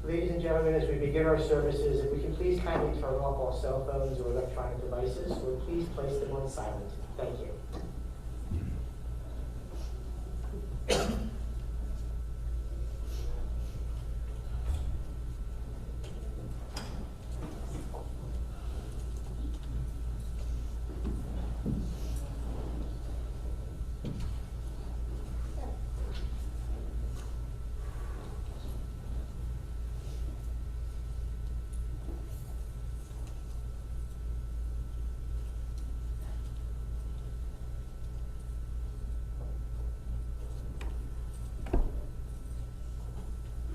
Ladies and gentlemen, as we begin our services, if we can please kindly turn off all cell phones or electronic devices, or please place them on silent. Thank you.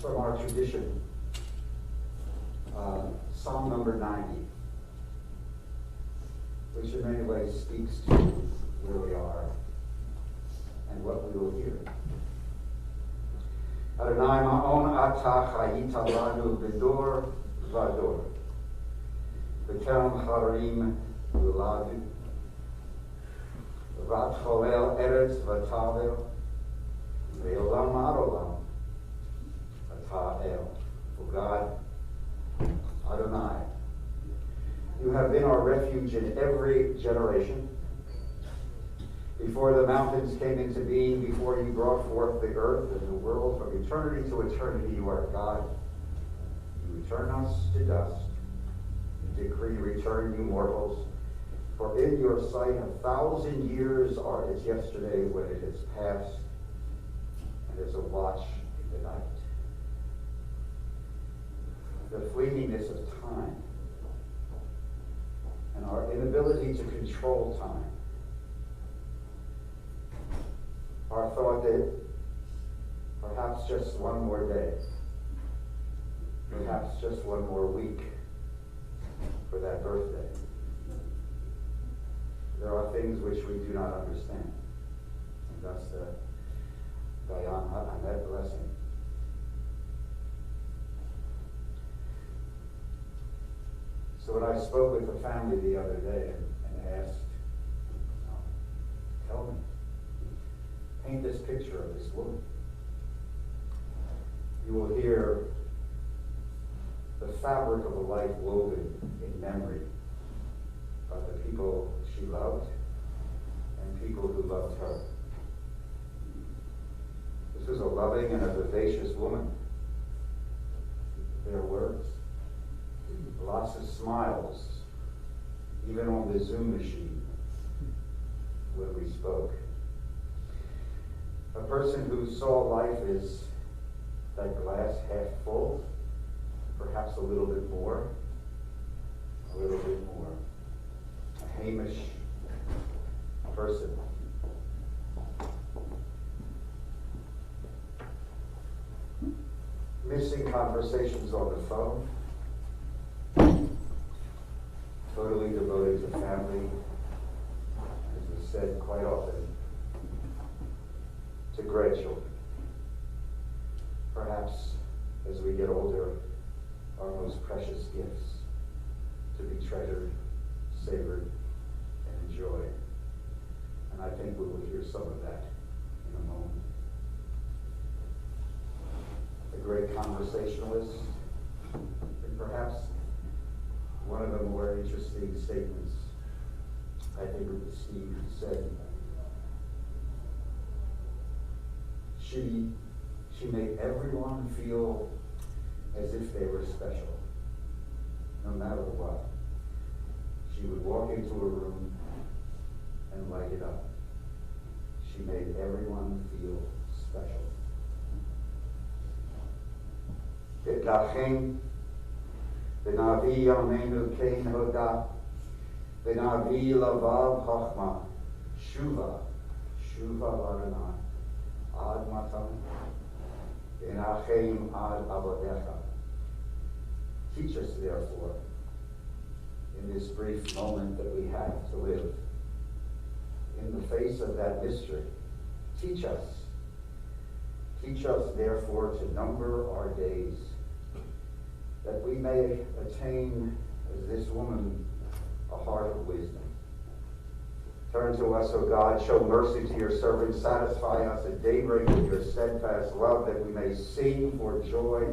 From our tradition, Psalm number 90, which in many ways speaks to where we are and what we will hear. Adonai ma'on atah chayita lanu b'dor v'dor, v'kerem harim yuladu, v'atcholel eretz v'tavel, v'olam adolam. For God, Adonai, you have been our refuge in every generation. Before the mountains came into being, before you brought forth the earth and the world, from eternity to eternity, you are God. You return us to dust. You decree, return you mortals. For in your sight 1,000 years are as yesterday when it has passed, and as a watch in the night. The fleetingness of time inability to control time, our thought that perhaps just one more day, perhaps just one more week for that birthday. There are things which we do not understand. And that's the Diana and that blessing. So when I spoke with the family the other day and asked, tell me, paint this picture of this woman. You will hear the fabric of a life woven in memory by the people she loved and people who loved her. This was a loving and a vivacious woman. Their words, lots of smiles, even on the Zoom machine when we spoke. A person who saw life as that glass half full, perhaps a little bit more. A Hamish person. Missing conversations on the phone. Totally devoted to family, as is said quite often, to grandchildren. Perhaps as we get older, our most precious gifts to be treasured, savored, and enjoyed. And I think we will hear some of that in a moment. A great conversationalist, and perhaps one of the more interesting statements, I think it was Steve who said, she made everyone feel as if they were special, no matter what. She would walk into a room and light it up. She made everyone feel special. It'lachem, v'navi yamenu kein hoda, v'navi lavav chachma, shuva l'Adonai, ad matan, v'nachem ad avodecha. Teach us, therefore, in this brief moment that we have to live, in the face of that mystery, teach us. Teach us, therefore, to number our days, that we may attain, as this woman, a heart of wisdom. Turn to us, O God, show mercy to your servants, satisfy us at daybreak with your steadfast love, that we may sing for joy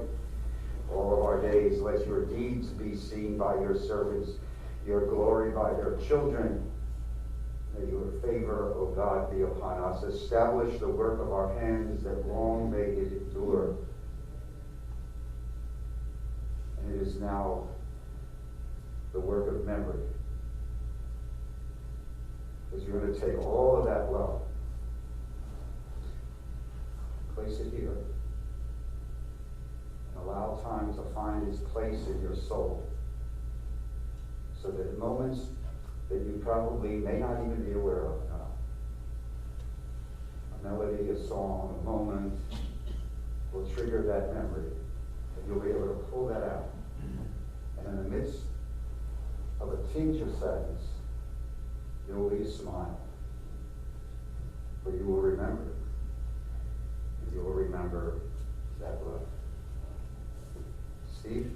all of our days. Let your deeds be seen by your servants, your glory by their children. May your favor, O God, be upon us. Establish the work of our hands, that long may it endure. And it is now the work of memory. Because you're going to take all of that love, place it here, and allow time to find its place in your soul, so that in moments that you probably may not even be aware of now, a melody, a song, a moment will trigger that memory, and you'll be able to pull that out. And in the midst of a tinge of sadness, there will be a smile, for you will remember, and you will remember that love. Steve?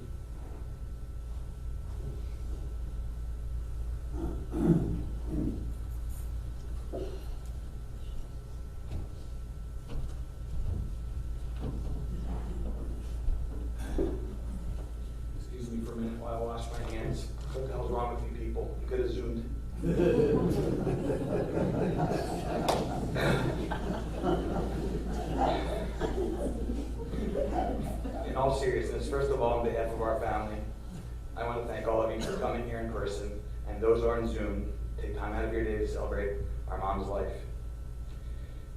Excuse me for a minute while I wash my hands. What the hell's wrong with you people? You could have zoomed. In all seriousness, first of all, on behalf of our family, I want to thank all of you for coming here in person, and those who are on Zoom, take time out of your day to celebrate our mom's life.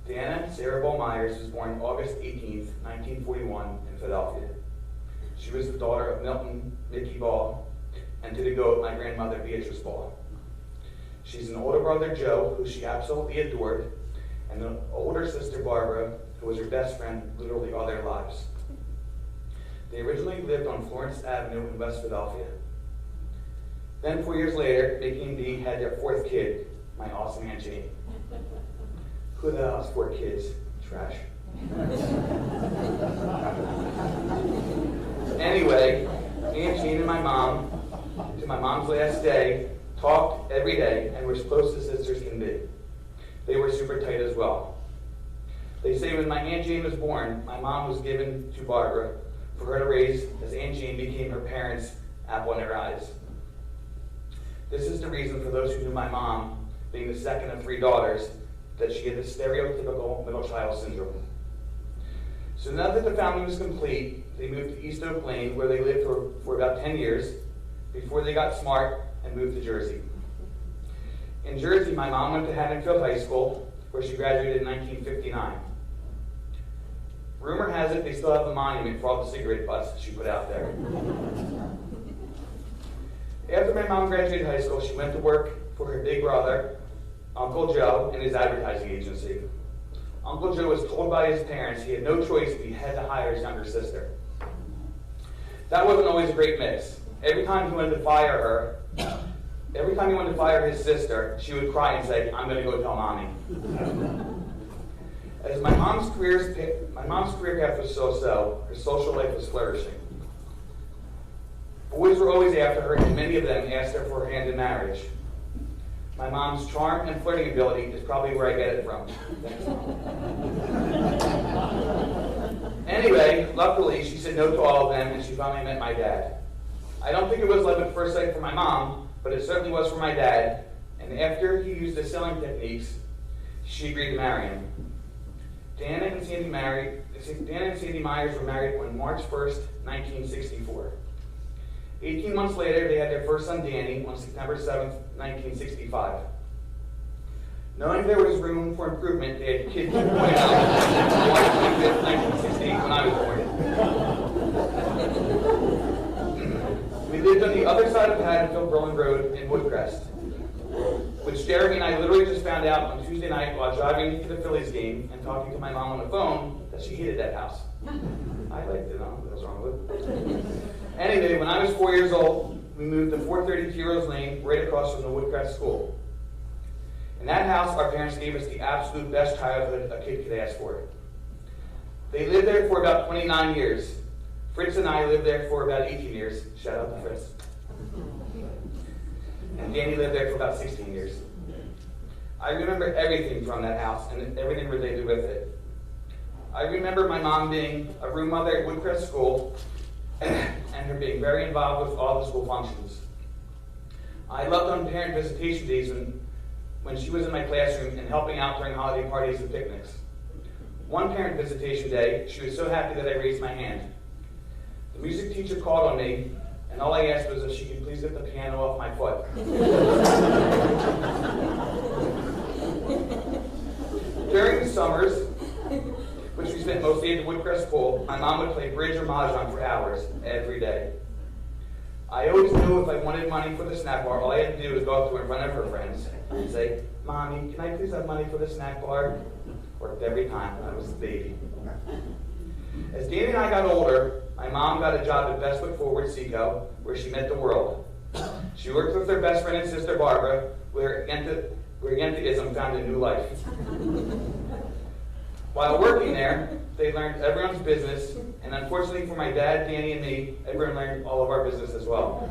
Deanna Sarah Ball Meyers was born August 18th, 1941 in Philadelphia. She was the daughter of Milton Mickey Ball, and to the goat, my grandmother Beatrice Ball. She's an older brother, Joe, who she absolutely adored, and an older sister, Barbara, who was her best friend literally all their lives. They originally lived on Florence Avenue in West Philadelphia. Then 4 years later, Mickey and Dee had their fourth kid, my awesome Aunt Jane. Who the hell has 4 kids? Trash. Anyway, Aunt Jane and my mom, to my mom's last day, talked every day and were as close as sisters can be. They were super tight as well. They say when my Aunt Jane was born, my mom was given to Barbara for her to raise, as Aunt Jane became her parents' apple in their eyes. This is the reason for those who knew my mom, being the second of 3 daughters, that she had the stereotypical middle child syndrome. So now that the family was complete, they moved to East Oak Lane, where they lived for about 10 years before they got smart and moved to Jersey. In Jersey, my mom went to Haddonfield High School, where she graduated in 1959. Rumor has it they still have a monument for all the cigarette butts she put out there. After my mom graduated high school, she went to work for her big brother, Uncle Joe, and his advertising agency. Uncle Joe was told by his parents he had no choice if he had to hire his younger sister. That wasn't always a great mix. Every time he wanted to fire his sister, she would cry and say, "I'm going to go tell mommy." As my mom's career path was so-so, her social life was flourishing. Boys were always after her, and many of them asked her for her hand in marriage. My mom's charm and flirting ability is probably where I get it from. Thanks, Mom. Anyway, luckily, she said no to all of them, and she finally met my dad. I don't think it was love at first sight for my mom, but it certainly was for my dad, and after he used the selling techniques, she agreed to marry him. Dan and Sandy Meyers were married on March 1st, 1964. 18 months later, they had their first son, Danny, on September 7th, 1965. Knowing there was room for improvement, they had kid 2.0 on March 25th, 1968, when I was born. We lived on the other side of Haddonfield, Berlin Road in Woodcrest, which Jeremy and I literally just found out on Tuesday night while driving to the Phillies game and talking to my mom on the phone that she hated that house. I liked it, what was wrong with it? Anyway, when I was 4 years old, we moved to 432 Rose Lane, right across from the Woodcrest School. In that house, our parents gave us the absolute best childhood a kid could ask for. They lived there for about 29 years. Fritz and I lived there for about 18 years. Shout out to Fritz. And Danny lived there for about 16 years. I remember everything from that house and everything related with it. I remember my mom being a room mother at Woodcrest School and her being very involved with all the school functions. I loved on parent visitation days when she was in my classroom and helping out during holiday parties and picnics. One parent visitation day, she was so happy that I raised my hand. The music teacher called on me, and all I asked was if she could please get the piano off my foot. During the summers, which we spent most days at Woodcrest School, my mom would play bridge or mahjong for hours every day. I always knew if I wanted money for the snack bar, all I had to do was go up to her in front of her friends and say, "Mommy, can I please have money for the snack bar?" Worked every time when I was a baby. As Danny and I got older, my mom got a job at Best Foot Forward Seco, where she met the world. She worked with her best friend and sister Barbara, where Yentheism found a new life. While working there, they learned everyone's business, and unfortunately for my dad, Danny, and me, everyone learned all of our business as well.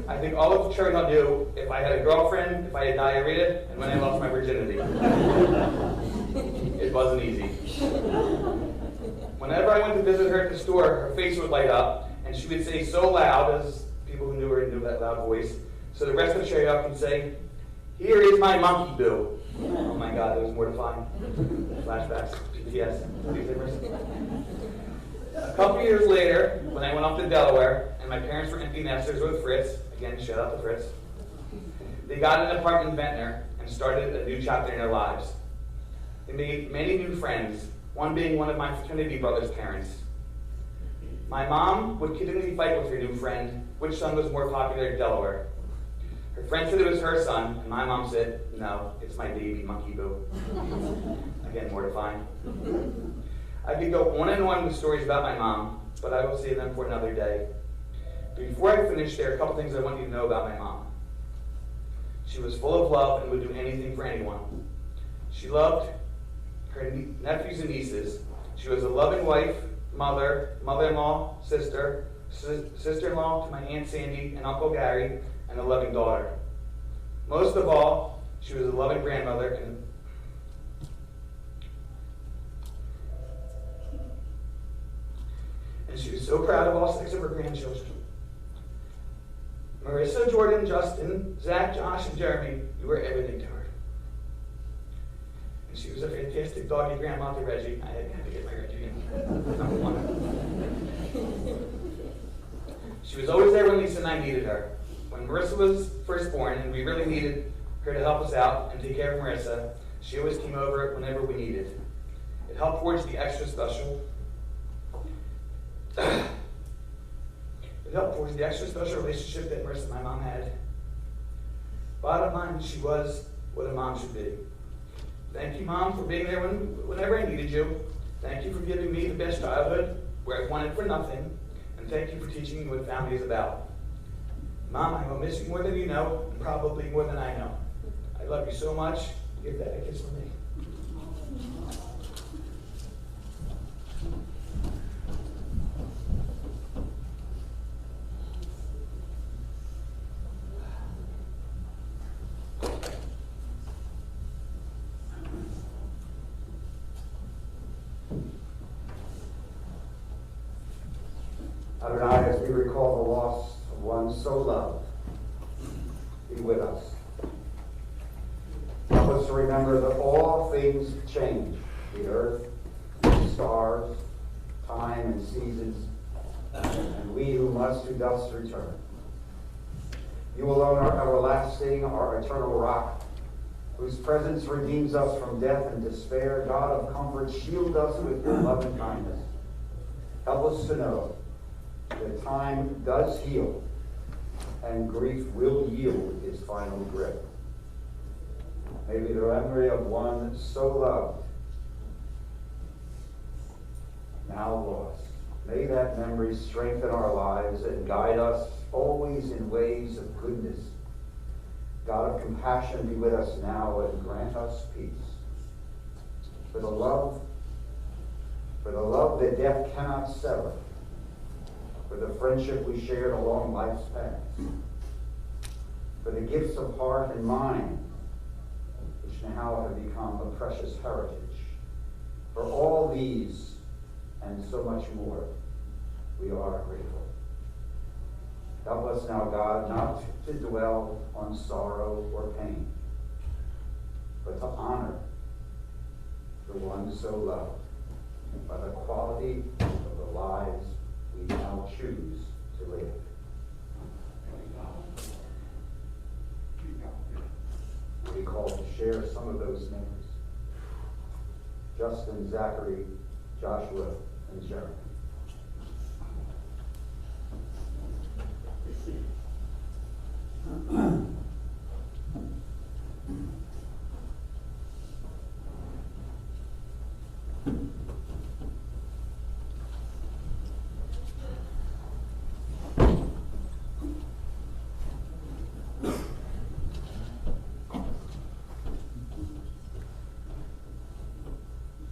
I think all of the church knew if I had a girlfriend, if I had diarrhea, and when I lost my virginity. It wasn't easy. Whenever I went to visit her at the store, her face would light up, and she would say so loud, as people who knew her knew that loud voice, so the rest of the church can say, "Here is my monkey boo." Oh my God, that was mortifying. Flashbacks, PTS. A couple years later, when I went off to Delaware, and my parents were empty nesters with Fritz, again, shout out to Fritz, they got an apartment in Ventnor and started a new chapter in their lives. They made many new friends, one being one of my fraternity brother's parents. My mom would kiddingly fight with her new friend, which son was more popular in Delaware. Her friend said it was her son, and my mom said, no, it's my baby, Monkey Boo. Again, mortifying. I could go on and on with stories about my mom, but I will save them for another day. Before I finish, there are a couple things I want you to know about my mom. She was full of love and would do anything for anyone. She loved her nephews and nieces. She was a loving wife, mother, mother-in-law, sister, sister-in-law to my Aunt Sandy and Uncle Gary, and a loving daughter. Most of all, she was a loving grandmother and she was so proud of all 6 of her grandchildren. Marissa, Jordan, Justin, Zach, Josh, and Jeremy, you were everything to her. And she was a fantastic doggy grandma to Reggie. I had to get my Reggie in. Number 1. She was always there when Lisa and I needed her. When Marissa was first born and we really needed her to help us out and take care of Marissa, she always came over whenever we needed. It helped forge the extra special relationship that Marissa and my mom had. Bottom line, she was what a mom should be. Thank you, Mom, for being there whenever I needed you. Thank you for giving me the best childhood where I wanted for nothing. And thank you for teaching me what family is about. Mom, I will miss you more than you know, and probably more than I know. I love you so much. Give that a kiss for me. Adonai, as we recall the loss of one so loved, be with us. Help us to remember that all things change, the earth, the stars, time and seasons, and we who must to dust return. You alone are everlasting, our eternal rock, whose presence redeems us from death and despair. God of comfort, shield us with your love and kindness. Help us to know that time does heal, and grief will yield its final grip. May the memory of one so loved, now lost, may that memory strengthen our lives and guide us always in ways of goodness. God of compassion, be with us now and grant us peace. For the love that death cannot sever, for the friendship we shared along life's path, for the gifts of heart and mind, which now have become a precious heritage. For all these and so much more, we are grateful. Help us now, God, not to dwell on sorrow or pain, but to honor the one so loved by the quality of the lives we now choose to live. We call to share some of those names: Justin, Zachary, Joshua, and Jeremy.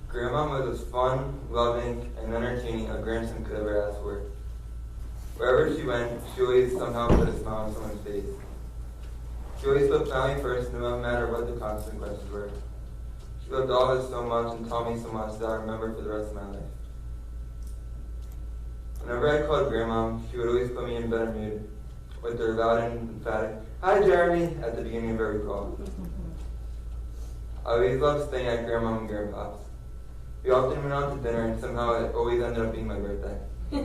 Grandma was as fun, loving, and entertaining a grandson could ever ask for. Wherever she went, she always somehow put a smile on someone's face. She always put family first, no matter what the consequences were. She loved all of us so much and taught me so much that I remember for the rest of my life. Whenever I called Grandma, she would always put me in a better mood with her loud and emphatic, "Hi, Jeremy," at the beginning of every call. I always loved staying at Grandma and Grandpa's. We often went out to dinner, and somehow it always ended up being my birthday. We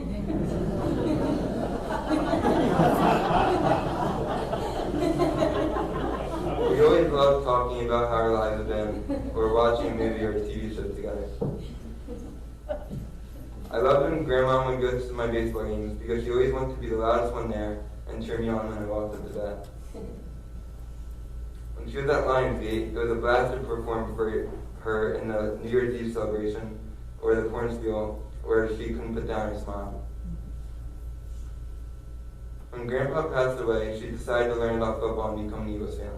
always loved talking about how our lives have been, or watching a movie or a TV show together. I loved when Grandma would go to my baseball games because she always wanted to be the loudest one there and cheer me on when I walked up to bat. When she was at Lionsgate, it was a blast to perform for her in the New Year's Eve celebration or the cornspiel, where she couldn't put down her smile. When Grandpa passed away, she decided to learn about football and become an Eagles fan.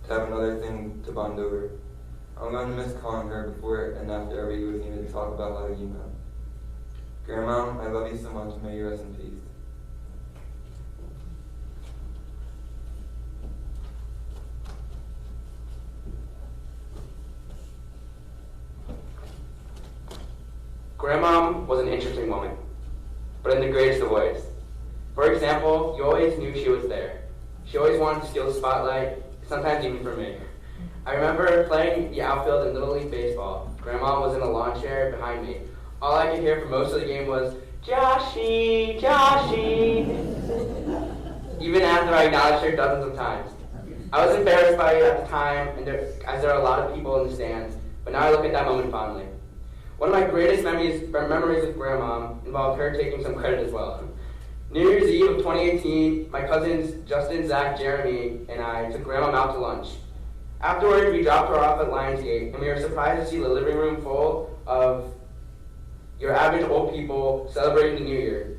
To have another thing to bond over. I'm going to miss calling her before and after every Eagles game to talk about how the game went. Grandma, I love you so much. May you rest in peace. Grandmom was an interesting woman, but in the greatest of ways. For example, you always knew she was there. She always wanted to steal the spotlight, sometimes even for me. I remember playing the outfield in Little League Baseball. Grandma was in a lawn chair behind me. All I could hear for most of the game was, "Joshy, Joshy," even after I acknowledged her dozens of times. I was embarrassed by it at the time, as there are a lot of people in the stands, but now I look at that moment fondly. One of my greatest memories with Grandma involved her taking some credit as well. New Year's Eve of 2018, my cousins Justin, Zach, Jeremy, and I took Grandma out to lunch. Afterwards, we dropped her off at Lionsgate, and we were surprised to see the living room full of your average old people celebrating the New Year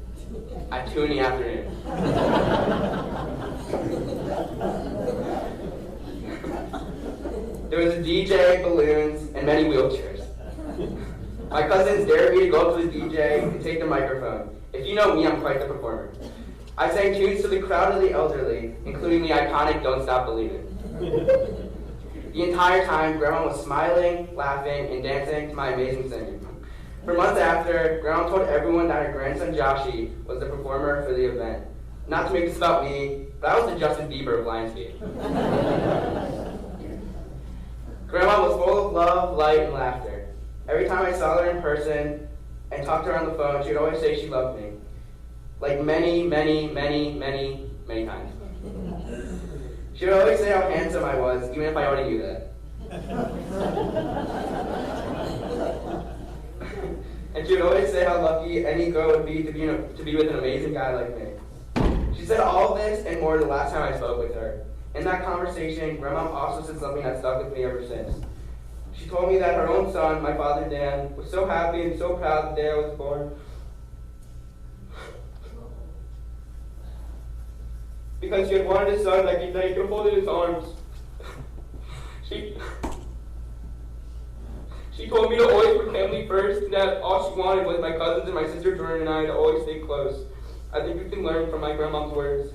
at 2 in the afternoon. There was a DJ, balloons, and many wheelchairs. My cousins dared me to go up to the DJ and take the microphone. If you know me, I'm quite the performer. I sang tunes to the crowd of the elderly, including the iconic Don't Stop Believin'. The entire time, Grandma was smiling, laughing, and dancing to my amazing singing. For months after, Grandma told everyone that her grandson Joshy was the performer for the event. Not to make this about me, but I was the Justin Bieber of Lionsgate. Grandma was full of love, light, and laughter. Every time I saw her in person and talked to her on the phone, she would always say she loved me. Like many, many, many, many, many times. She would always say how handsome I was, even if I already knew that. And she would always say how lucky any girl would be to be with an amazing guy like me. She said all of this and more the last time I spoke with her. In that conversation, Grandma also said something that stuck with me ever since. She told me that her own son, my father Dan, was so happy and so proud the day I was born. Because she had wanted a son that he could hold in his arms. She told me to always put family first, and that all she wanted was my cousins and my sister Jordan and I to always stay close. I think we can learn from my grandma's words.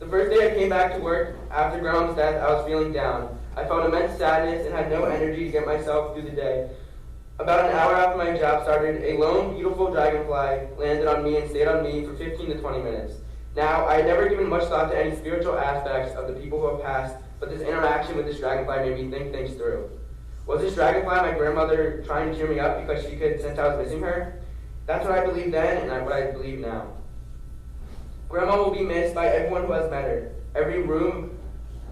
The first day I came back to work after Grandma's death, I was feeling down. I felt immense sadness and had no energy to get myself through the day. About an hour after my job started, a lone, beautiful dragonfly landed on me and stayed on me for 15 to 20 minutes. Now, I had never given much thought to any spiritual aspects of the people who have passed, but this interaction with this dragonfly made me think things through. Was this dragonfly my grandmother trying to cheer me up because she could sense I was missing her? That's what I believed then and what I believe now. Grandma will be missed by everyone who has met her. Every room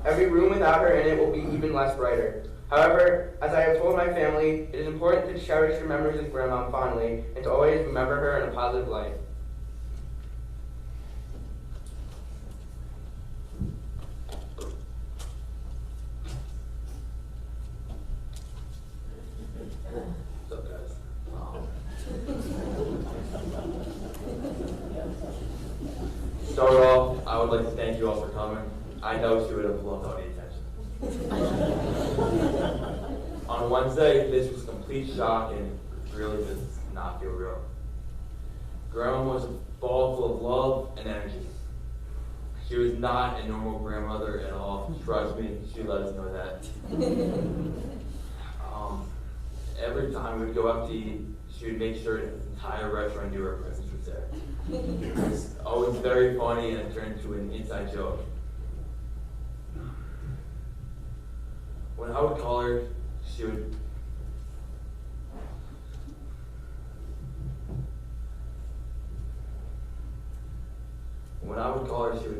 without her in it will be even less brighter. However, as I have told my family, it is important to cherish your memories of Grandma fondly and to always remember her in a positive light. What's up, guys? Start off, I would like to thank you all for coming. I know she would have loved all the attention. On Wednesday, this was a complete shock and really does not feel real. Grandma was a ball full of love and energy. She was not a normal grandmother at all. Trust me, she let us know that. Every time we would go out to eat, she would make sure the entire restaurant knew her presence was there. It was always very funny and it turned into an inside joke. When I would call her, she would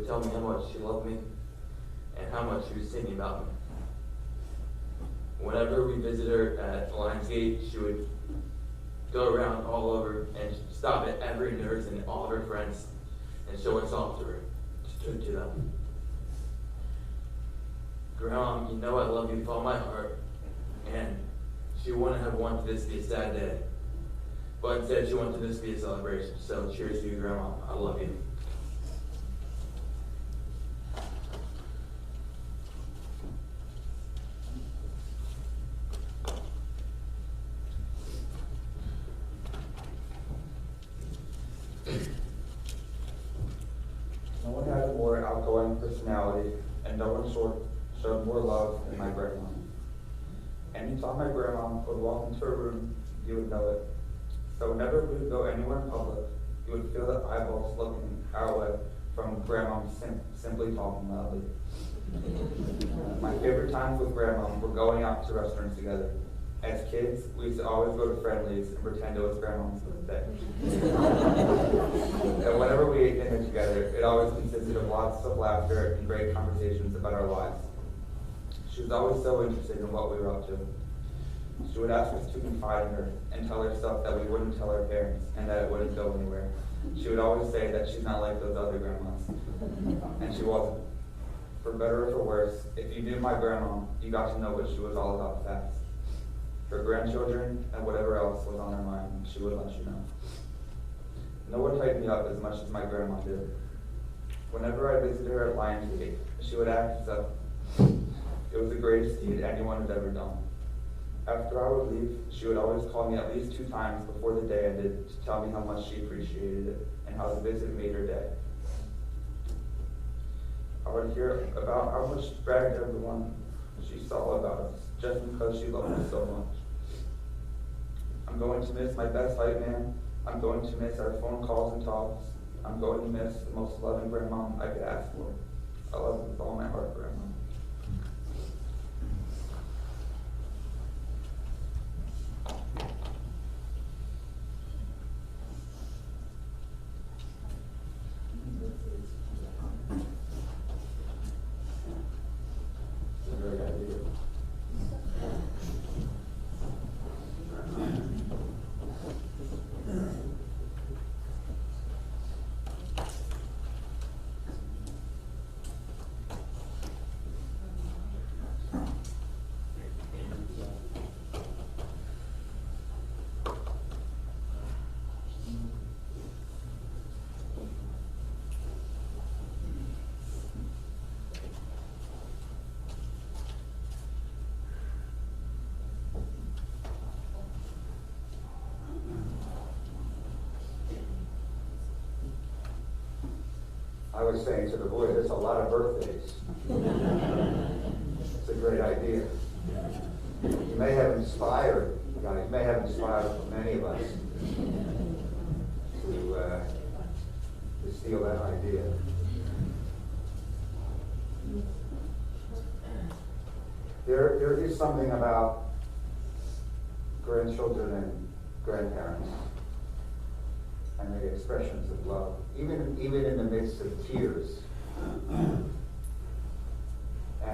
tell me how much she loved me and how much she was thinking about me. Whenever we visited her at Lionsgate, she would go around all over and stop at every nurse and all of her friends and show us off to her. stood to them. Grandma, you know I love you with all my heart, and she wouldn't have wanted this to be a sad day. But instead, she wanted this to be a celebration. So cheers to you, Grandma. I love you. No one had a more outgoing personality, and no one showed more love than my grandma. Anytime my grandma would walk into a room, you would know it. So whenever we would go anywhere in public, you would feel the eyeballs looking our way from grandma simply talking loudly. My favorite times with grandma were going out to restaurants together. As kids, we used to always go to Friendly's and pretend it was grandma's birthday. And whenever we ate dinner together, it always consisted of lots of laughter and great conversations about our lives. She was always so interested in what we were up to. She would ask us to confide in her and tell her stuff that we wouldn't tell our parents and that it wouldn't go anywhere. She would always say that she's not like those other grandmas. And she wasn't. For better or for worse, if you knew my grandma, you got to know what she was all about fast. Her grandchildren and whatever else was on her mind, she would let you know. No one hyped me up as much as my grandma did. Whenever I visited her at Lionsgate, she would act as if it was the greatest deed anyone had ever done. After I would leave, she would always call me at least 2 times before the day ended to tell me how much she appreciated it and how the visit made her day. I would hear about how much she bragged to everyone she saw about us just because she loved us so much. I'm going to miss my best hype man. I'm going to miss our phone calls and talks. I'm going to miss the most loving grandma I could ask for. I love you with all my heart, Grandma. I was saying to the boys, there's a lot of birthdays. It's a great idea. You may have inspired, guys, you may have inspired many of us to steal that idea. There is something about grandchildren and grandparents and the expressions of love, even in the midst of tears and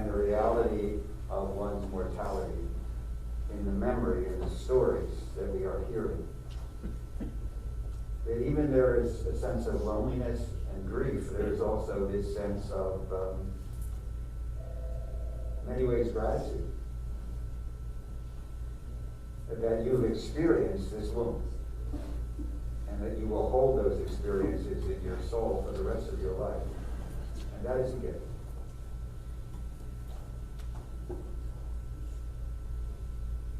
the reality of one's mortality, in the memory and the stories that we are hearing. That even there is a sense of loneliness and grief, there is also this sense of, in many ways, gratitude. That you've experienced this wound, and that you will hold those experiences in your soul for the rest of your life. And that is a gift.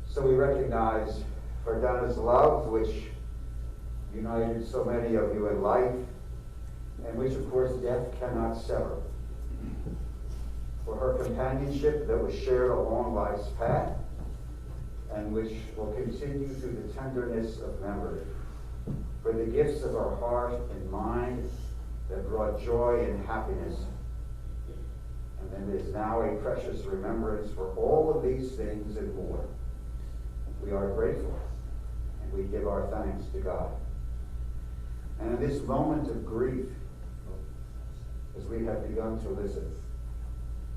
So we recognize Verdana's love, which united so many of you in life, and which, of course, death cannot sever. For her companionship that was shared along life's path, and which will continue through the tenderness of memory. For the gifts of our heart and mind that brought joy and happiness. And then there's now a precious remembrance for all of these things and more. We are grateful, and we give our thanks to God. And in this moment of grief, as we have begun to listen,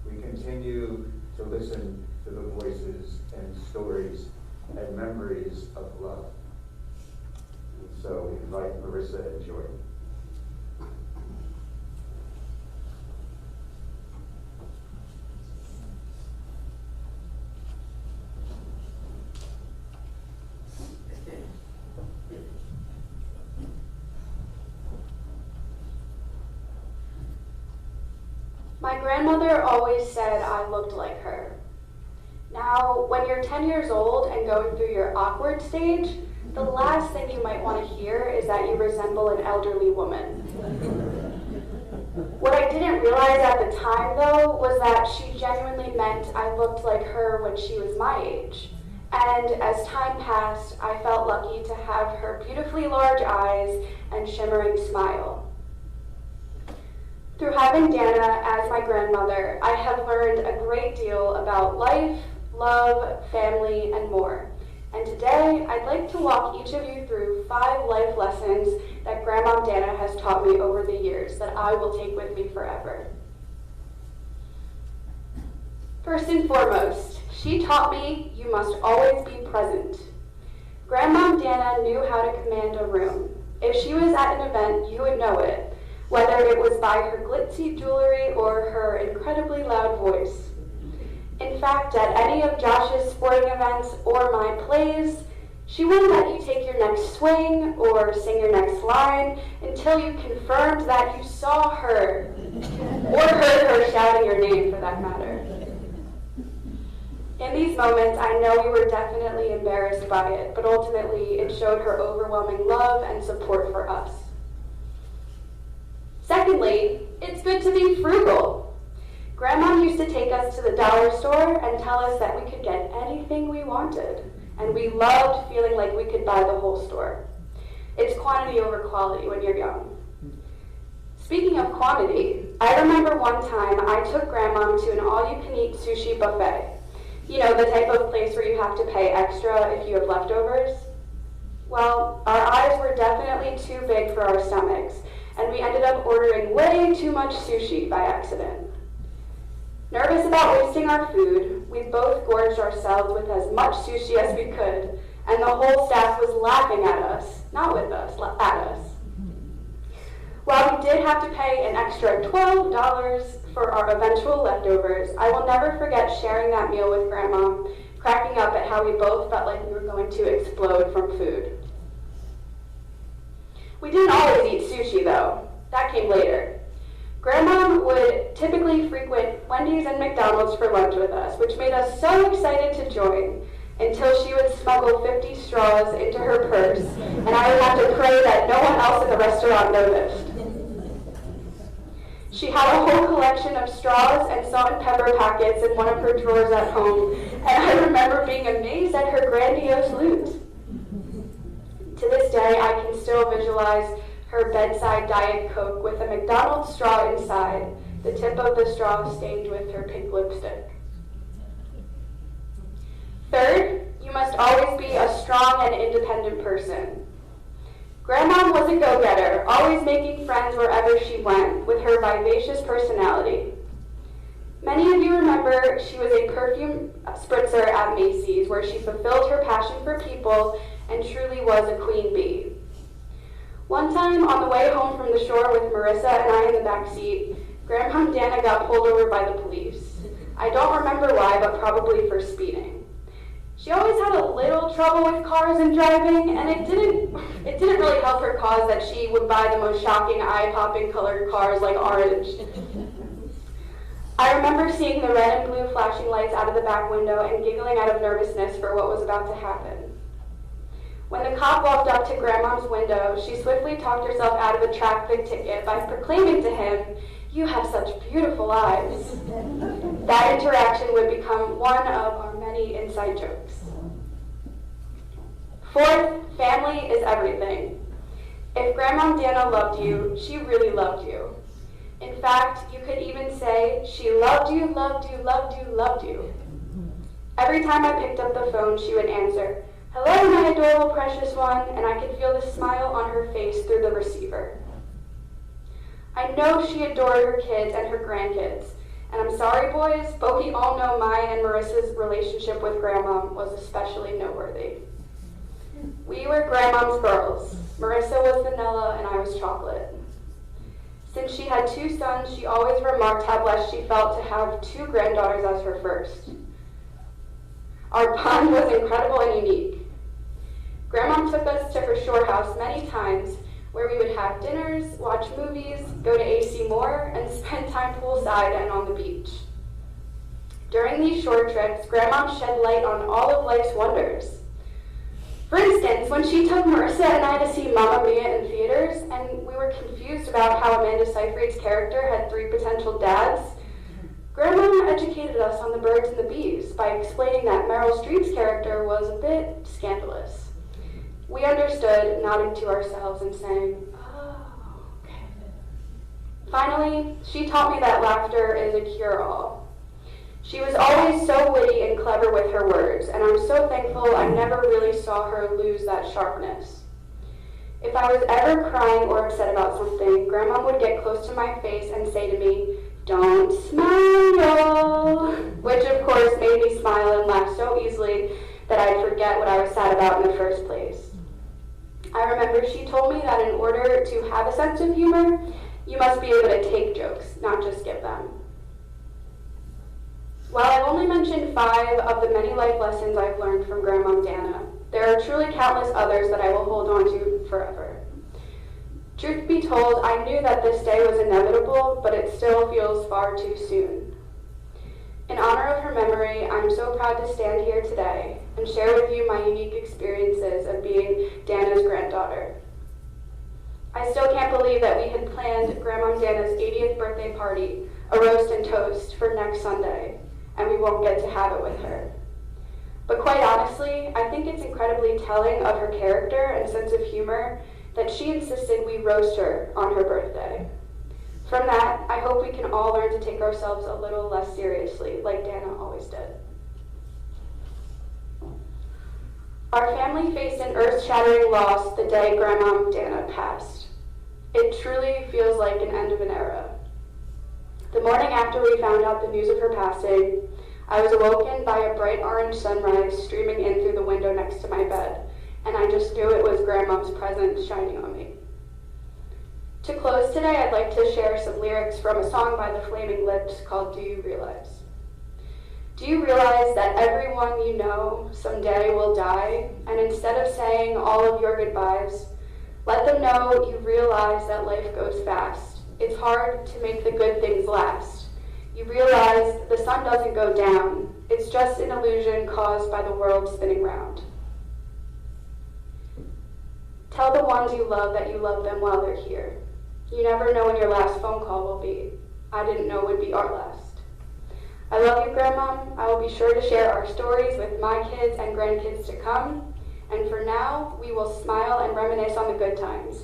we continue to listen to the voices and stories and memories of love. And so we invite Marissa and Jordan. My grandmother always said I looked like her. Now, when you're 10 years old and going through your awkward stage, the last thing you might want to hear is that you resemble an elderly woman. What I didn't realize at the time, though, was that she genuinely meant I looked like her when she was my age. And as time passed, I felt lucky to have her beautifully large eyes and shimmering smile. Through having Dana as my grandmother, I have learned a great deal about life, love, family, and more. And today, I'd like to walk each of you through 5 life lessons that Grandma Dana has taught me over the years that I will take with me forever. First and foremost, she taught me you must always be present. Grandma Dana knew how to command a room. If she was at an event, you would know it, whether it was by her glitzy jewelry or her incredibly loud voice. In fact, at any of Josh's sporting events or my plays, she wouldn't let you take your next swing or sing your next line until you confirmed that you saw her, or heard her shouting your name for that matter. In these moments, I know we were definitely embarrassed by it, but ultimately it showed her overwhelming love and support for us. Secondly, it's good to be frugal. Grandma used to take us to the dollar store and tell us that we could get anything we wanted, and we loved feeling like we could buy the whole store. It's quantity over quality when you're young. Speaking of quantity, I remember one time I took Grandma to an all-you-can-eat sushi buffet. You know, the type of place where you have to pay extra if you have leftovers. Well, our eyes were definitely too big for our stomachs, and we ended up ordering way too much sushi by accident. Nervous about wasting our food, we both gorged ourselves with as much sushi as we could, and the whole staff was laughing at us, not with us, at us. While we did have to pay an extra $12 for our eventual leftovers, I will never forget sharing that meal with Grandma, cracking up at how we both felt like we were going to explode from food. We didn't always eat sushi, though. That came later. Grandma would typically frequent Wendy's and McDonald's for lunch with us, which made us so excited to join, until she would smuggle 50 straws into her purse, and I would have to pray that no one else in the restaurant noticed. She had a whole collection of straws and salt and pepper packets in one of her drawers at home, and I remember being amazed at her grandiose loot. To this day, I can still visualize her bedside Diet Coke with a McDonald's straw inside, the tip of the straw stained with her pink lipstick. Third, you must always be a strong and independent person. Grandma was a go-getter, always making friends wherever she went, with her vivacious personality. Many of you remember she was a perfume spritzer at Macy's, where she fulfilled her passion for people and truly was a queen bee. One time, on the way home from the shore with Marissa and I in the back seat, Grandma Dana got pulled over by the police. I don't remember why, but probably for speeding. She always had a little trouble with cars and driving, and it didn't really help her cause that she would buy the most shocking, eye-popping colored cars like orange. I remember seeing the red and blue flashing lights out of the back window and giggling out of nervousness for what was about to happen. When the cop walked up to Grandma's window, she swiftly talked herself out of a traffic ticket by proclaiming to him, "You have such beautiful eyes." That interaction would become one of our many inside jokes. Fourth, family is everything. If Grandma Dana loved you, she really loved you. In fact, you could even say, she loved you, loved you, loved you, loved you. Every time I picked up the phone, she would answer, "Hello, my adorable precious one," and I could feel the smile on her face through the receiver. I know she adored her kids and her grandkids, and I'm sorry, boys, but we all know my and Marissa's relationship with Grandma was especially noteworthy. We were Grandma's girls. Marissa was vanilla and I was chocolate. Since she had 2 sons, she always remarked how blessed she felt to have 2 granddaughters as her first. Our bond was incredible and unique. Grandma took us to her shore house many times, where we would have dinners, watch movies, go to AC Moore, and spend time poolside and on the beach. During these short trips, Grandma shed light on all of life's wonders. For instance, when she took Marissa and I to see Mamma Mia in theaters, and we were confused about how Amanda Seyfried's character had 3 potential dads, Grandma educated us on the birds and the bees by explaining that Meryl Streep's character was a bit scandalous. We understood, nodding to ourselves and saying, "Oh, okay." Finally, she taught me that laughter is a cure-all. She was always so witty and clever with her words, and I'm so thankful I never really saw her lose that sharpness. If I was ever crying or upset about something, Grandma would get close to my face and say to me, "Don't smile," which of course made me smile and laugh so easily that I'd forget what I was sad about in the first place. I remember she told me that in order to have a sense of humor, you must be able to take jokes, not just give them. While I've only mentioned 5 of the many life lessons I've learned from Grandma Dana, there are truly countless others that I will hold on to forever. Truth be told, I knew that this day was inevitable, but it still feels far too soon. In honor of her memory, I'm so proud to stand here today and share with you my unique experiences of being Dana's granddaughter. I still can't believe that we had planned Grandma Dana's 80th birthday party, a roast and toast, for next Sunday, and we won't get to have it with her. But quite honestly, I think it's incredibly telling of her character and sense of humor that she insisted we roast her on her birthday. From that, I hope we can all learn to take ourselves a little less seriously, like Dana always did. Our family faced an earth-shattering loss the day Grandma Dana passed. It truly feels like an end of an era. The morning after we found out the news of her passing, I was awoken by a bright orange sunrise streaming in through the window next to my bed, and I just knew it was Grandma's presence shining on me. To close today, I'd like to share some lyrics from a song by the Flaming Lips called Do You Realize? Do you realize that everyone you know someday will die, and instead of saying all of your goodbyes, let them know you realize that life goes fast. It's hard to make the good things last. You realize the sun doesn't go down. It's just an illusion caused by the world spinning round. Tell the ones you love that you love them while they're here. You never know when your last phone call will be. I didn't know it would be our last. I love you, Grandma. I will be sure to share our stories with my kids and grandkids to come. And for now, we will smile and reminisce on the good times.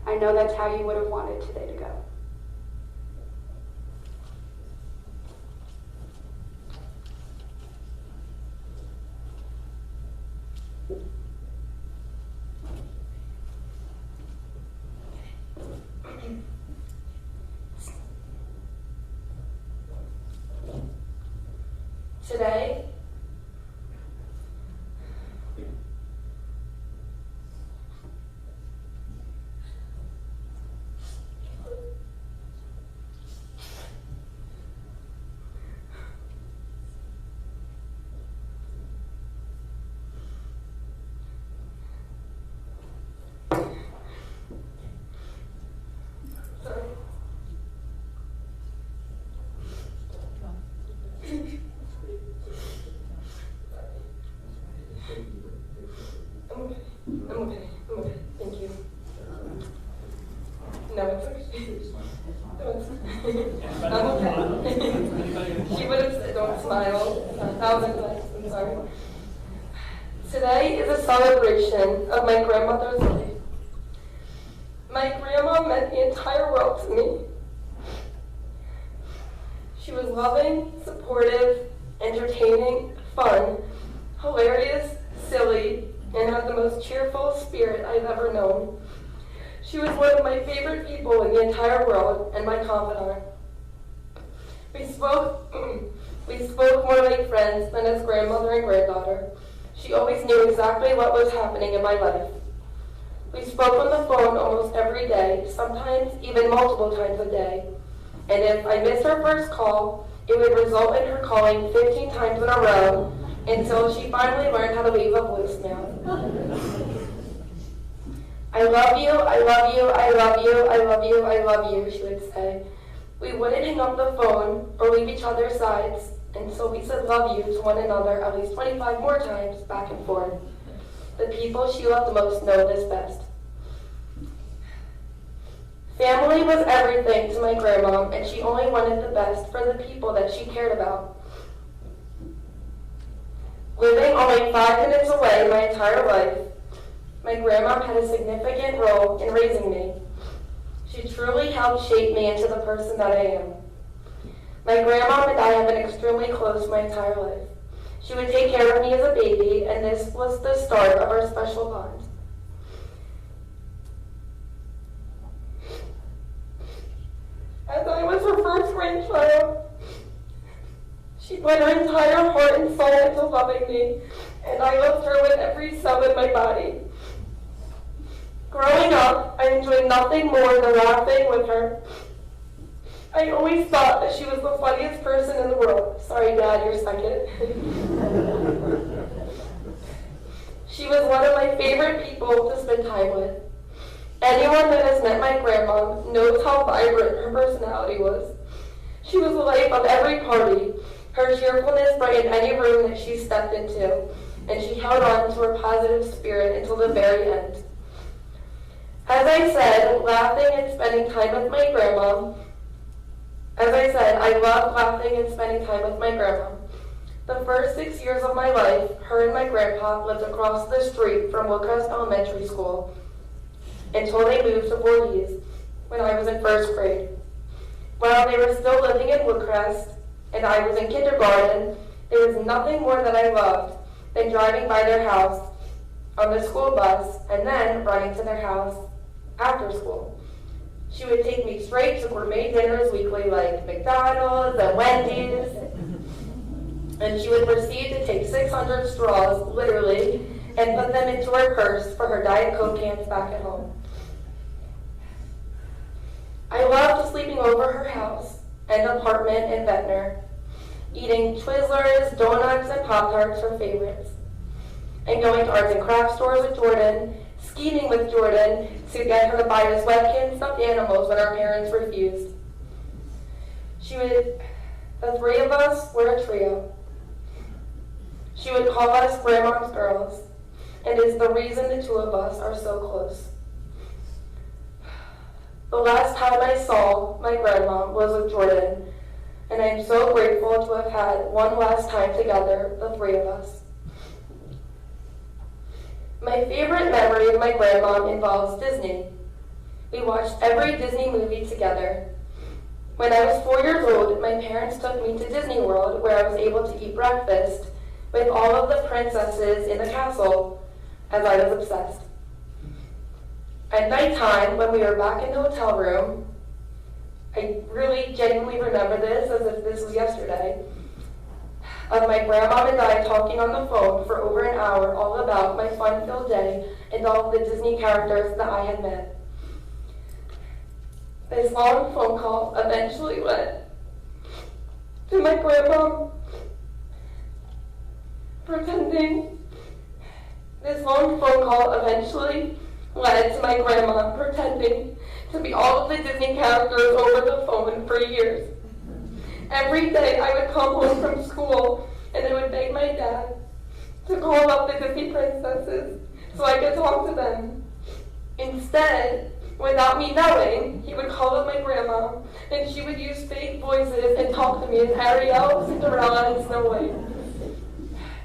I know that's how you would have wanted today to go. Today, I'm okay. Thank you. No, it's okay. I'm okay. She would have said, don't smile 1,000 times. I'm sorry. Today is a celebration of my grandmother's life. My grandma meant the entire world to me. She was loving, supportive, entertaining, fun, hilarious, silly, and had the most cheerful spirit I've ever known. She was one of my favorite people in the entire world and my confidant. We spoke more like friends than as grandmother and granddaughter. She always knew exactly what was happening in my life. We spoke on the phone almost every day, sometimes even multiple times a day. And if I missed her first call, it would result in her calling 15 times in a row until she finally learned how to leave a voicemail. I love you, I love you, I love you, I love you, I love you, she would say. We wouldn't hang up the phone or leave each other's sides, and so we said love you to one another at least 25 more times back and forth. The people she loved most know this best. Family was everything to my grandma, and she only wanted the best for the people that she cared about. Living only 5 minutes away my entire life, my grandma had a significant role in raising me. She truly helped shape me into the person that I am. My grandma and I have been extremely close my entire life. She would take care of me as a baby, and this was the start of our special bond. As I was her first grandchild, she put her entire heart and soul into loving me, and I loved her with every cell in my body. Growing up, I enjoyed nothing more than laughing with her. I always thought that she was the funniest person in the world. Sorry, Dad, you're second. She was one of my favorite people to spend time with. Anyone that has met my grandma knows how vibrant her personality was. She was the life of every party. Her cheerfulness brightened any room that she stepped into, and she held on to her positive spirit until the very end. As I said, laughing and spending time with my grandma. I loved laughing and spending time with my grandma. The first 6 years of my life, her and my grandpa lived across the street from Woodcrest Elementary School until they moved to Voorhees when I was in first grade. While they were still living in Woodcrest and I was in kindergarten, there was nothing more that I loved than driving by their house on the school bus and then running to their house after school. She would take me straight to gourmet dinners weekly like McDonald's and Wendy's, and she would proceed to take 600 straws, literally, and put them into her purse for her Diet Coke cans back at home. I loved sleeping over her house and apartment in Ventnor, eating Twizzlers, donuts, and Pop-Tarts, her favorites, and going to arts and crafts stores with Jordan, scheming with Jordan to get her to buy us Webkinz stuffed animals when our parents refused. The three of us were a trio. She would call us Grandma's girls, and is the reason the two of us are so close. The last time I saw my grandma was with Jordan, and I am so grateful to have had one last time together, the three of us. My favorite memory of my grandma involves Disney. We watched every Disney movie together. When I was 4 years old, my parents took me to Disney World, where I was able to eat breakfast with all of the princesses in the castle, as I was obsessed. At nighttime, when we were back in the hotel room, I really genuinely remember this as if this was yesterday, of my grandma and I talking on the phone for over an hour all about my fun-filled day and all of the Disney characters that I had met. This long phone call eventually led to my grandma pretending to be all of the Disney characters over the phone for years. Every day I would come home from school and I would beg my dad to call up the Disney princesses so I could talk to them. Instead, without me knowing, he would call up my grandma and she would use fake voices and talk to me as Ariel, Cinderella, and Snow White.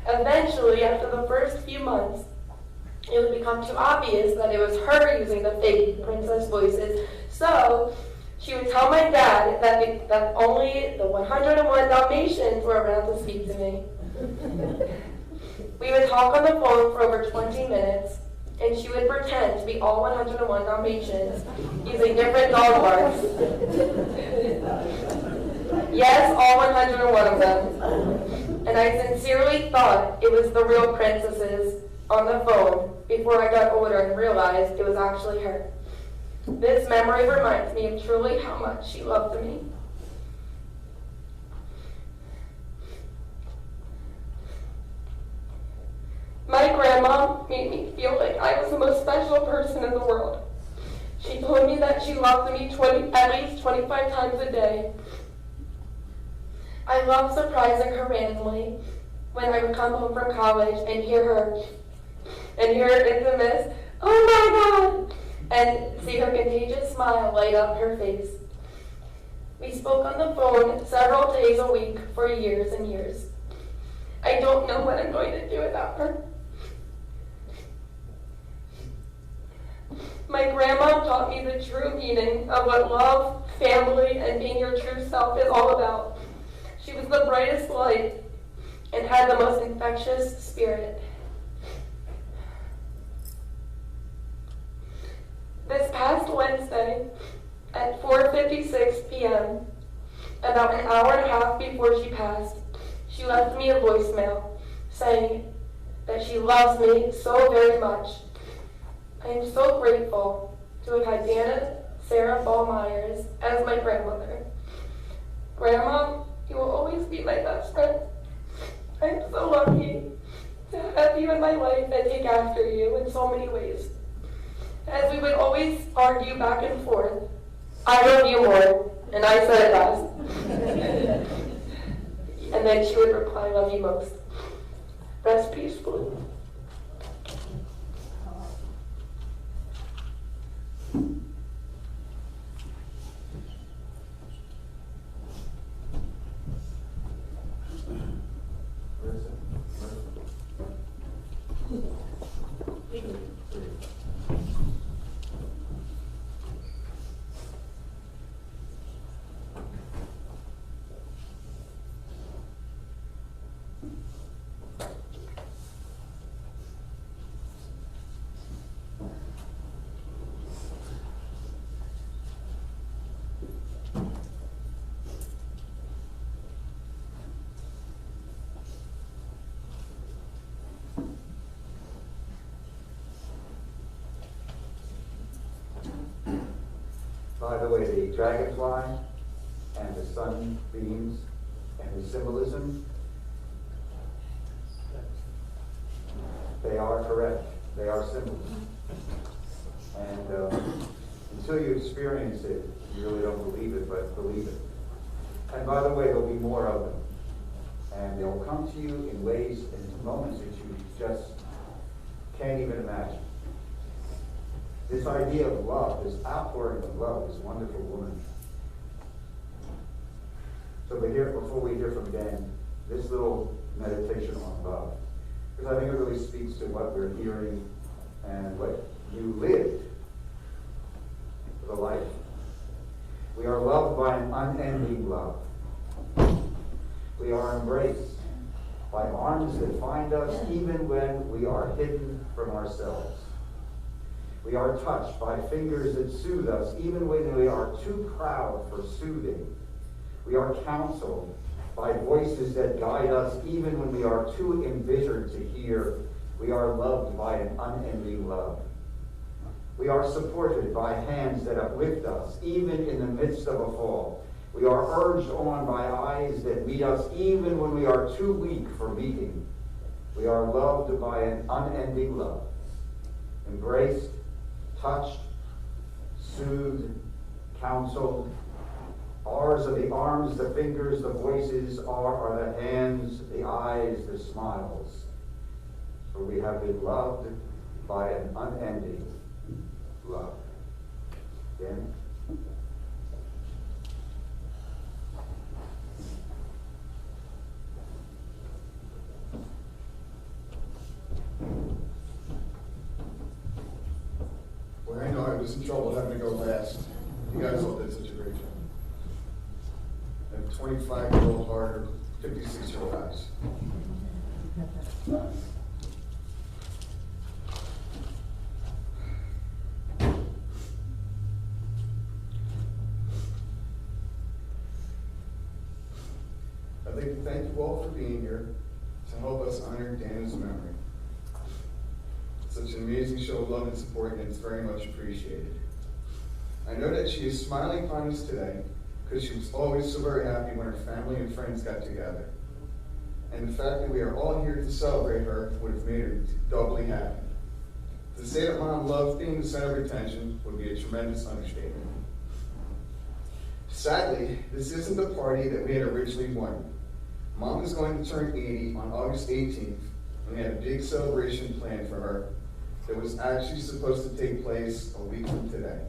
Eventually, after the first few months, it would become too obvious that it was her using the fake princess voices, so she would tell my dad that only the 101 Dalmatians were around to speak to me. We would talk on the phone for over 20 minutes, and she would pretend to be all 101 Dalmatians, using different dog barks. Yes, all 101 of them. And I sincerely thought it was the real princesses on the phone before I got older and realized it was actually her. This memory reminds me of truly how much she loved me. My grandma made me feel like I was the most special special person in the world. She told me that she loved me at least 25 times a day. I loved surprising her randomly when I would come home from college and hear her infamous, "Oh my God," and see her contagious smile light up her face. We spoke on the phone several days a week for years and years. I don't know what I'm going to do without her. My grandma taught me the true meaning of what love, family, and being your true self is all about. She was the brightest light and had the most infectious spirit. This past Wednesday at 4:56 p.m., about an hour and a half before she passed, she left me a voicemail saying that she loves me so very much. I am so grateful to have had Sarah Meyers as my grandmother. Grandma, you will always be my best friend. I'm so lucky to have you in my life and take after you in so many ways. As we would always argue back and forth, I love you more, and I said it best. And then she would reply, love you most. Rest peacefully. By the way, the dragonfly and the sunbeams and the symbolism, they are correct. They are symbols. And until you experience it, you really don't believe it, but believe it. And by the way, there'll be more of them. And they'll come to you in ways and moments that you just can't even imagine. This idea of love, this outpouring of love, this wonderful woman. So before we hear from Dan, this little meditation on love, because I think it really speaks to what we're hearing and what you lived for the life. We are loved by an unending love. We are embraced by arms that find us even when we are hidden from ourselves. We are touched by fingers that soothe us even when we are too proud for soothing. We are counseled by voices that guide us even when we are too embittered to hear. We are loved by an unending love. We are supported by hands that uplift us even in the midst of a fall. We are urged on by eyes that meet us even when we are too weak for meeting. We are loved by an unending love. Embraced, touched, soothed, counseled. Ours are the arms, the fingers, the voices, are the hands, the eyes, the smiles. For we have been loved by an unending love. Again. Well, I know I was in trouble having to go fast. You guys all did such a great job. And 25-year-old heart or 56-year-old eyes. I'd like to thank you all for being here to help us honor Dana's memory. Such an amazing show of love and support, and it's very much appreciated. I know that she is smiling upon us today because she was always so very happy when her family and friends got together. And the fact that we are all here to celebrate her would have made her doubly happy. To say that Mom loved being the center of attention would be a tremendous understatement. Sadly, this isn't the party that we had originally wanted. Mom is going to turn 80 on August 18th, and we had a big celebration planned for her that was actually supposed to take place a week from today.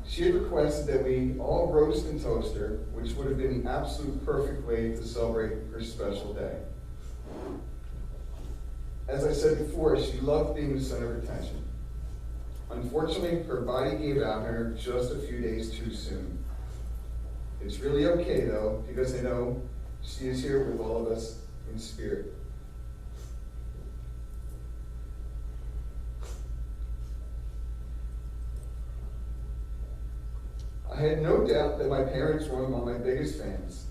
She had requested that we all roast and toast her, which would have been the absolute perfect way to celebrate her special day. As I said before, she loved being the center of attention. Unfortunately, her body gave out on her just a few days too soon. It's really okay though, because I know she is here with all of us in spirit. I had no doubt that my parents were among my biggest fans.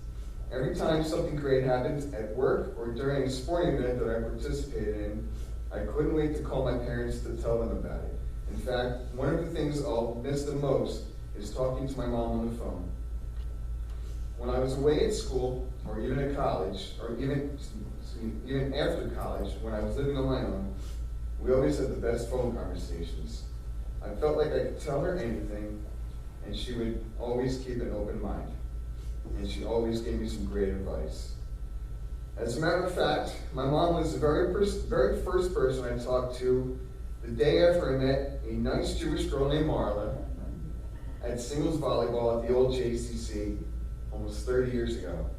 Every time something great happened at work or during a sporting event that I participated in, I couldn't wait to call my parents to tell them about it. In fact, one of the things I'll miss the most is talking to my mom on the phone. When I was away at school, or even at college, or even after college, when I was living on my own, we always had the best phone conversations. I felt like I could tell her anything, and she would always keep an open mind. And she always gave me some great advice. As a matter of fact, my mom was the very first person I talked to the day after I met a nice Jewish girl named Marla at singles volleyball at the old JCC almost 30 years ago.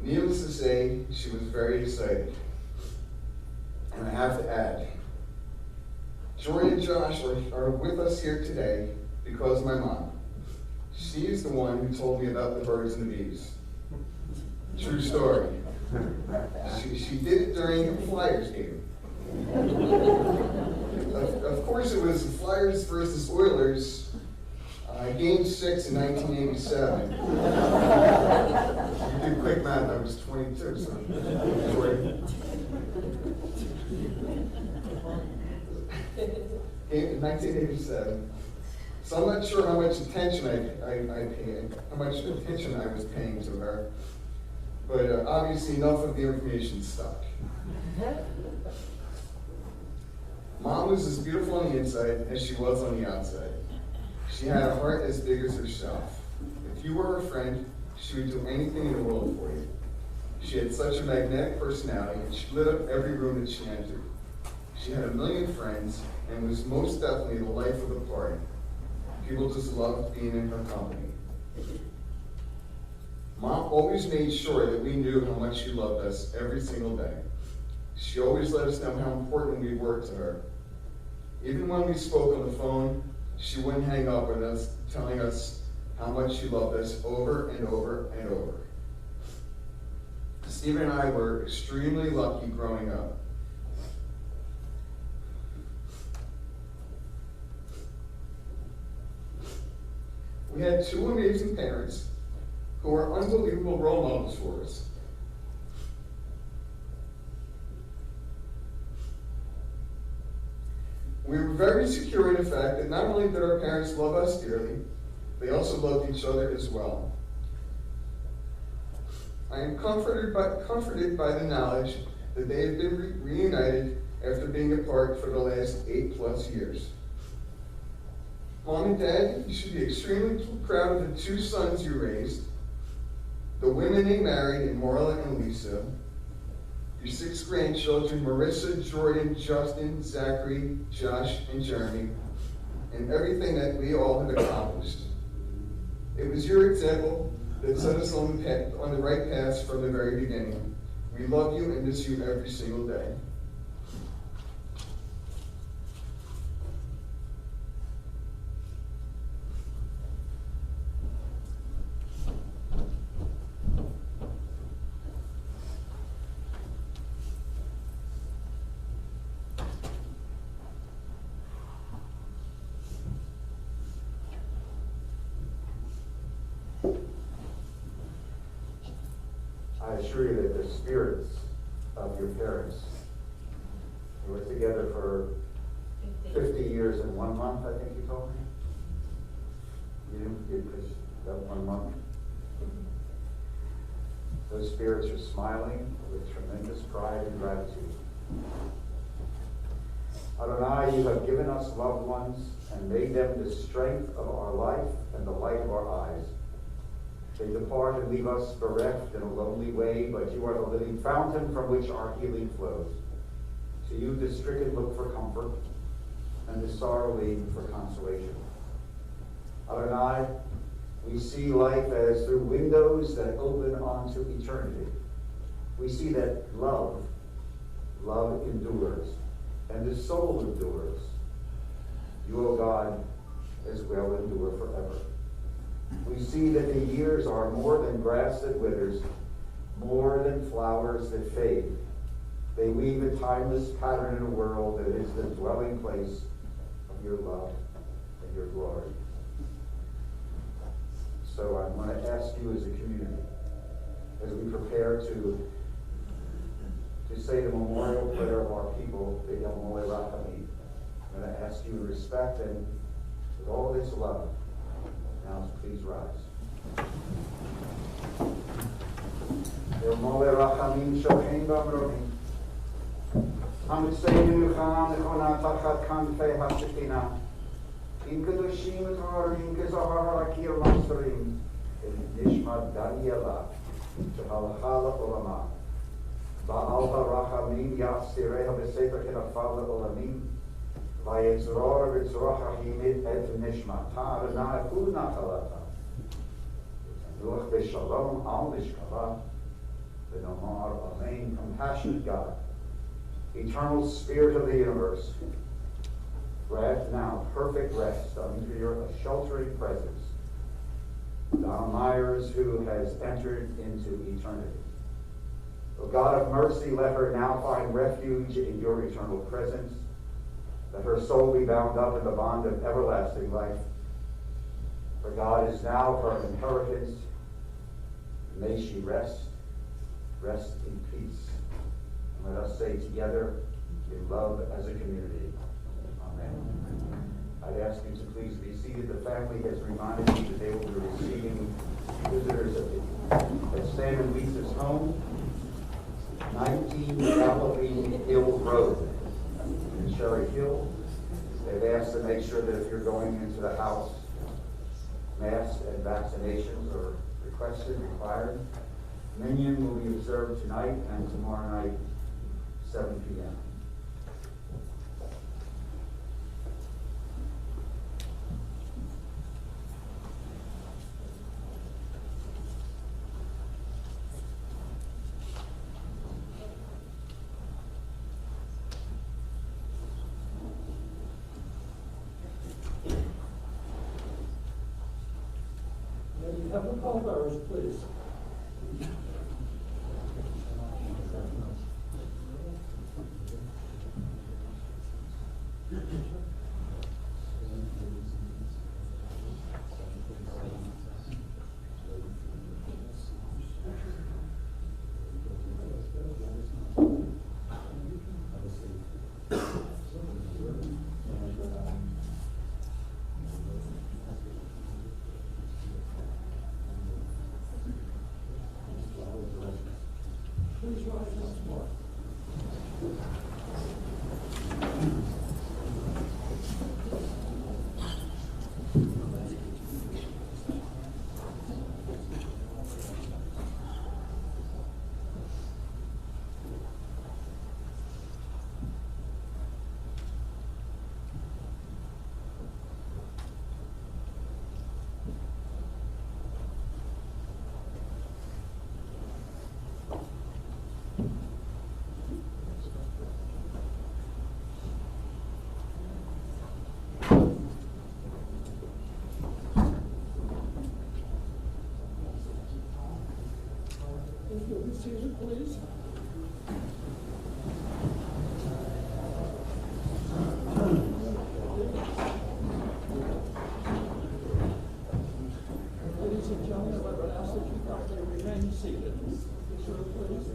Needless to say, she was very excited. And I have to add, Joy and Josh are with us here today because of my mom. She is the one who told me about the birds and the bees. True story. She did it during a Flyers game. Of course, it was the Flyers versus Oilers, Game 6 in 1987. You did quick math, I was 22, so. Game in 1987. So I'm not sure how much attention how much attention I was paying to her, but obviously enough of the information stuck. Mom was as beautiful on the inside as she was on the outside. She had a heart as big as herself. If you were her friend, she would do anything in the world for you. She had such a magnetic personality, and she lit up every room that she entered. She had a million friends, and was most definitely the life of the party. People just loved being in her company. Mom always made sure that we knew how much she loved us every single day. She always let us know how important we were to her. Even when we spoke on the phone, she wouldn't hang up on us, telling us how much she loved us over and over and over. Stephen and I were extremely lucky growing up. We had two amazing parents who were unbelievable role models for us. We were very secure in the fact that not only did our parents love us dearly, they also loved each other as well. I am comforted by the knowledge that they have been reunited after being apart for the last 8+ years. Mom and Dad, you should be extremely proud of the two sons you raised, the women they married in Marla and Lisa, your 6 grandchildren, Marissa, Jordan, Justin, Zachary, Josh, and Jeremy, and everything that we all have accomplished. It was your example that set us on the right path from the very beginning. We love you and miss you every single day. I assure you that the spirits of your parents, who were together for 50 years and 1 month, I think you told me? You did that 1 month? Those spirits are smiling with tremendous pride and gratitude. Adonai, you have given us loved ones and made them the strength of our life and the light of our eyes. They depart and leave us bereft in a lonely way, but you are the living fountain from which our healing flows. To you the stricken look for comfort, and the sorrowing for consolation. Adonai, we see life as through windows that open onto eternity. We see that love endures, and the soul endures. You, O God, as well endure forever. We see that the years are more than grass that withers, more than flowers that fade. They weave a timeless pattern in a world that is the dwelling place of your love and your glory. So I want to ask you as a community, as we prepare to say the memorial prayer of our people, the El Mole Rachamim, I'm going to ask you in respect and with all of its love. Now, please rise. El Mole Rachamim Shochim B'Amrorim Hamitzeinu Cham Nechona Tachat Kanfei HaShekhinah Im Kedoshim T'Harim Kezahar HaKir Masrim Nishmat Daniela Shehalacha L'Olamah Ba'al HaRachamim Yasireha B'Sefer Kenafal L'Olamim Vayetzror V'Tzroch HaHimit Et Nishmata Adonai Hu Nachalata V'Tanuach B'Shalom Al Mishkava V'Nomar Amen. Compassionate God, eternal Spirit of the universe, grant now perfect rest under your sheltering presence. Donald Meyers, who has entered into eternity. O God of mercy, let her now find refuge in your eternal presence. Let her soul be bound up in the bond of everlasting life. For God is now her inheritance. May she rest in peace. And let us say together, in love as a community. Amen. I'd ask you to please be seated. The family has reminded me that they will be receiving visitors at Stan and Lisa's home, 19 Galloping Hill Road in Cherry Hill. They've asked to make sure that if you're going into the house, masks and vaccinations are required. Minyan will be observed tonight and tomorrow night, 7 p.m. May you have the pallbearers, please. Please rise once more. If you'll be seated, please. Ladies and gentlemen, I would ask that you kindly remain seated. Sir, please.